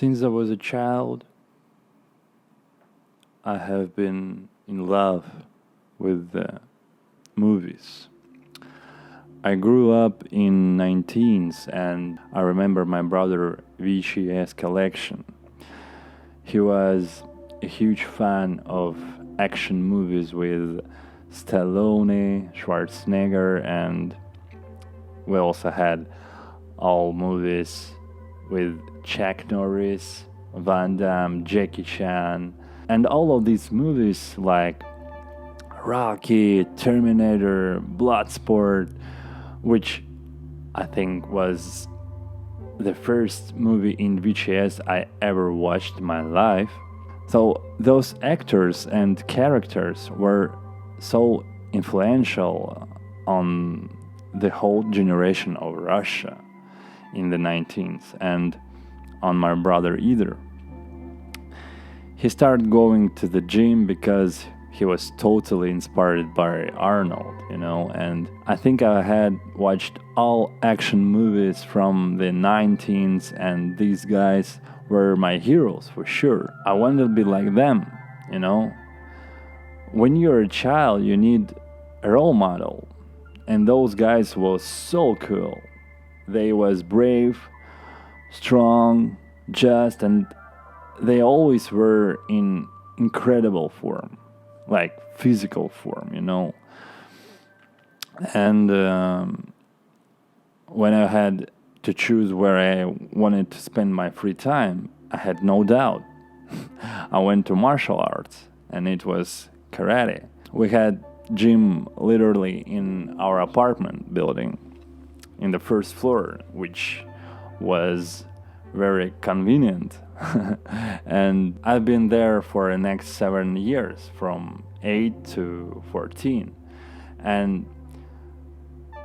Since I was a child, I have been in love with movies. I grew up in 90's and I remember my brother VHS collection. He was a huge fan of action movies with Stallone, Schwarzenegger, and we also had all movies with Chuck Norris, Van Damme, Jackie Chan, and all of these movies like Rocky, Terminator, Bloodsport, which I think was the first movie in VHS I ever watched in my life. So those actors and characters were so influential on the whole generation of Russia in the 19th and on my brother either. He started going to the gym because he was totally inspired by Arnold, and I think I had watched all action movies from the 19s, and these guys were my heroes for sure. I wanted to be like them. When you're a child, you need a role model, and those guys was so cool. They was brave, strong, just, and they always were in incredible form, like physical form. And when I had to choose where I wanted to spend my free time, I had no doubt. I went to martial arts, and it was karate. We had gym literally in our apartment building in the first floor, which was very convenient. And I've been there for the next 7 years, from 8 to 14. And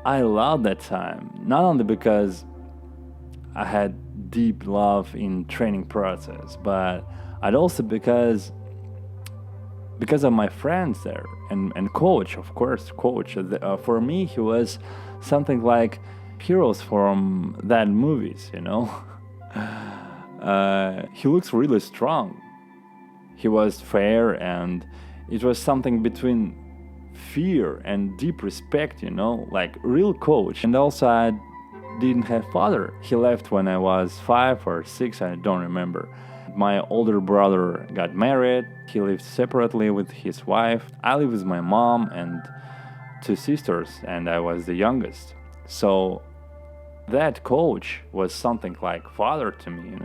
I loved that time, not only because I had deep love in training process, but I'd also because of my friends there and coach, of course, coach. For me, he was something like heroes from that movies. He looks really strong. He was fair, and it was something between fear and deep respect, like real coach. And also I didn't have father. He left when I was 5 or 6, I don't remember. My older brother got married. He lived separately with his wife. I live with my mom and 2 sisters, and I was the youngest. So that coach was something like father to me.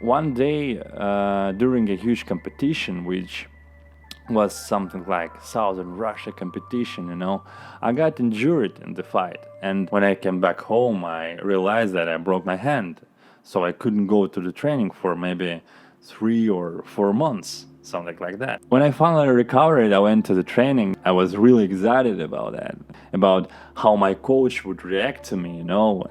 One day during a huge competition, which was something like Southern Russia competition, I got injured in the fight. And when I came back home, I realized that I broke my hand. So I couldn't go to the training for maybe 3 or 4 months, something like that. When I finally recovered, I went to the training. I was really excited about that, about how my coach would react to me,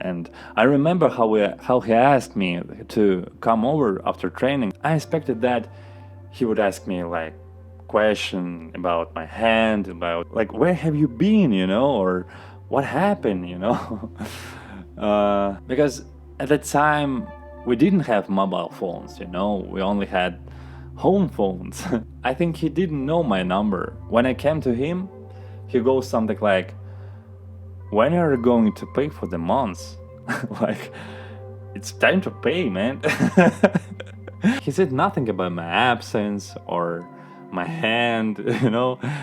And I remember how he asked me to come over after training. I expected that he would ask me like question about my hand, about like where have you been, or what happened, because at that time we didn't have mobile phones, we only had home phones. I think he didn't know my number. When I came to him, he goes something like, when are you going to pay for the months? Like, it's time to pay, man. He said nothing about my absence or my hand,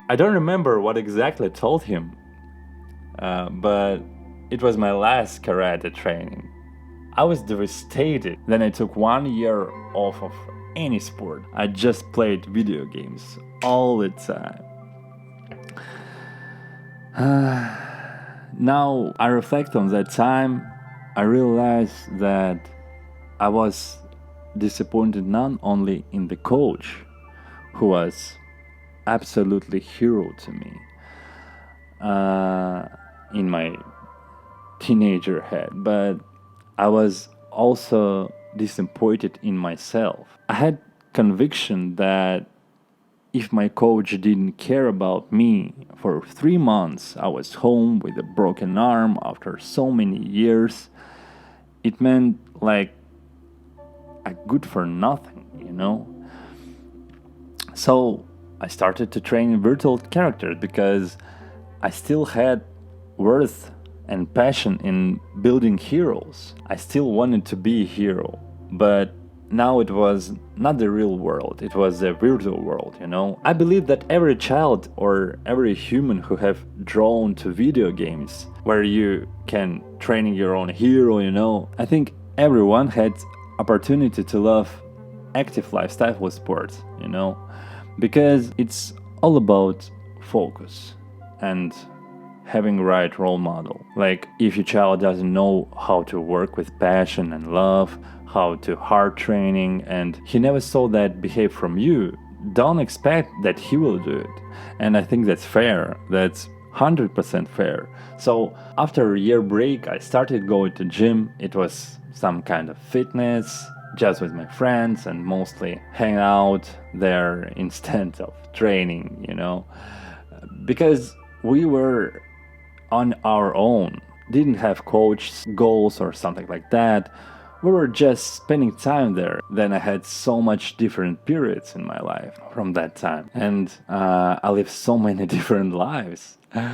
I don't remember what exactly I told him, but it was my last karate training. I was devastated. Then I took 1 year off of any sport. I just played video games all the time. Now I reflect on that time. I realized that I was disappointed not only in the coach, who was absolutely hero to me in my teenager head, but I was also disappointed in myself. I had conviction that if my coach didn't care about me for 3 months, I was home with a broken arm after so many years, it meant like a good for nothing, So I started to train virtual characters because I still had worth and passion in building heroes. I still wanted to be a hero, but now it was not the real world, it was the virtual world, I believe that every child or every human who have drawn to video games where you can train your own hero, I think everyone had opportunity to love active lifestyle with sports, because it's all about focus and having right role model. Like if your child doesn't know how to work with passion and love, how to hard training, and he never saw that behave from you, don't expect that he will do it. And I think that's fair. That's 100% fair. So after a year break, I started going to gym. It was some kind of fitness, just with my friends, and mostly hang out there instead of training, because we were on our own, didn't have coach goals or something like that. We were just spending time there. Then I had so much different periods in my life from that time, and I lived so many different lives. And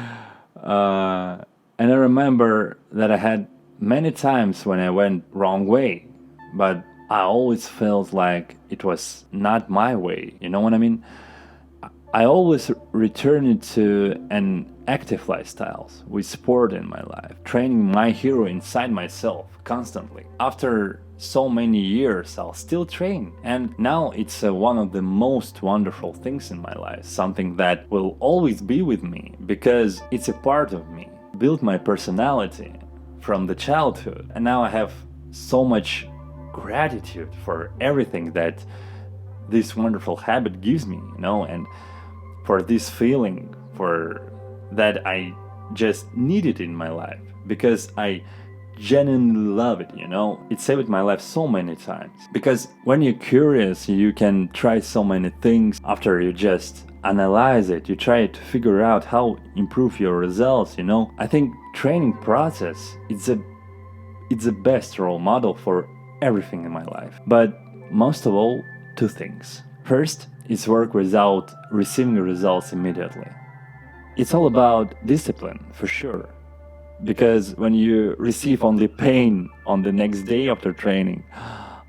I remember that I had many times when I went wrong way, but I always felt like it was not my way. You know what I mean? I always returned to an active lifestyles with sport in my life, training my hero inside myself constantly. After so many years, I'll still train. And now it's one of the most wonderful things in my life, something that will always be with me because it's a part of me, built my personality from the childhood. And now I have so much gratitude for everything that this wonderful habit gives me, and for this feeling, for that I just need it in my life because I genuinely love it, It saved my life so many times. Because when you're curious, you can try so many things. After you just analyze it, you try to figure out how improve your results, I think training process, it's the best role model for everything in my life. But most of all, two things. First, it's work without receiving results immediately. It's all about discipline, for sure. Because when you receive only pain on the next day after training,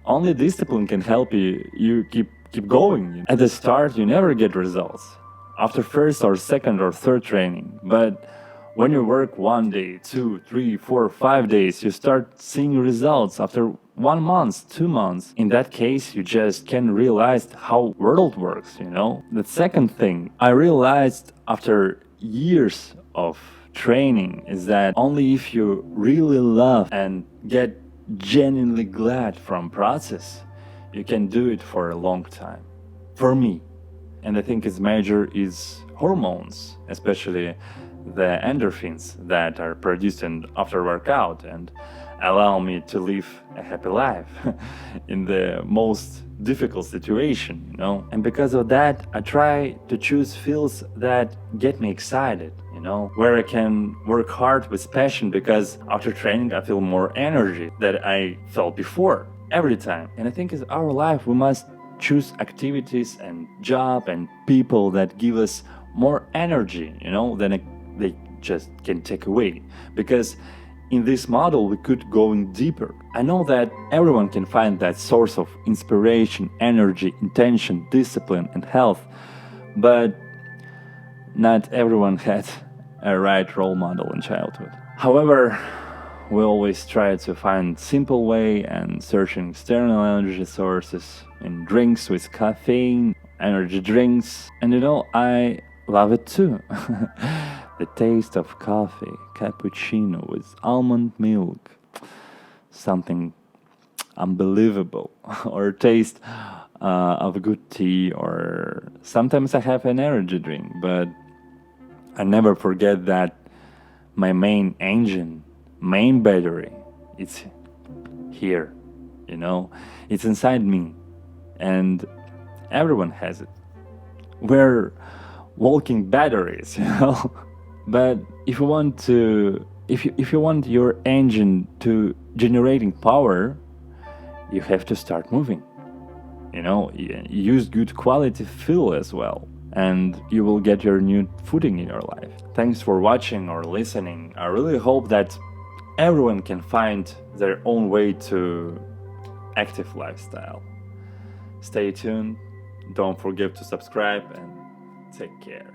only discipline can help you keep going. At the start, you never get results. After first or second or third training. But when you work 1 day, 2, 3, 4, 5 days, you start seeing results after 1 month, 2 months. In that case, you just can realize how world works, The second thing I realized after years of training is that only if you really love and get genuinely glad from process, you can do it for a long time. For me. And I think its major is hormones, especially the endorphins that are produced after workout and allow me to live a happy life in the most difficult situation, And because of that, I try to choose fields that get me excited, where I can work hard with passion, because after training I feel more energy than I felt before, every time. And I think in our life we must choose activities and job and people that give us more energy, than they just can take away. Because in this model, we could go in deeper. I know that everyone can find that source of inspiration, energy, intention, discipline, and health, but not everyone had a right role model in childhood. However, we always try to find simple way and searching external energy sources in drinks with caffeine, energy drinks, and I love it too. The taste of coffee, cappuccino with almond milk, something unbelievable. Or taste of a good tea, or sometimes I have an energy drink, but I never forget that my main engine, main battery, it's here, it's inside me, and everyone has it. We're walking batteries, But if you want your engine to generating power, you have to start moving. Use good quality fuel as well, and you will get your new footing in your life. Thanks for watching or listening. I really hope that everyone can find their own way to active lifestyle. Stay tuned, don't forget to subscribe, and take care.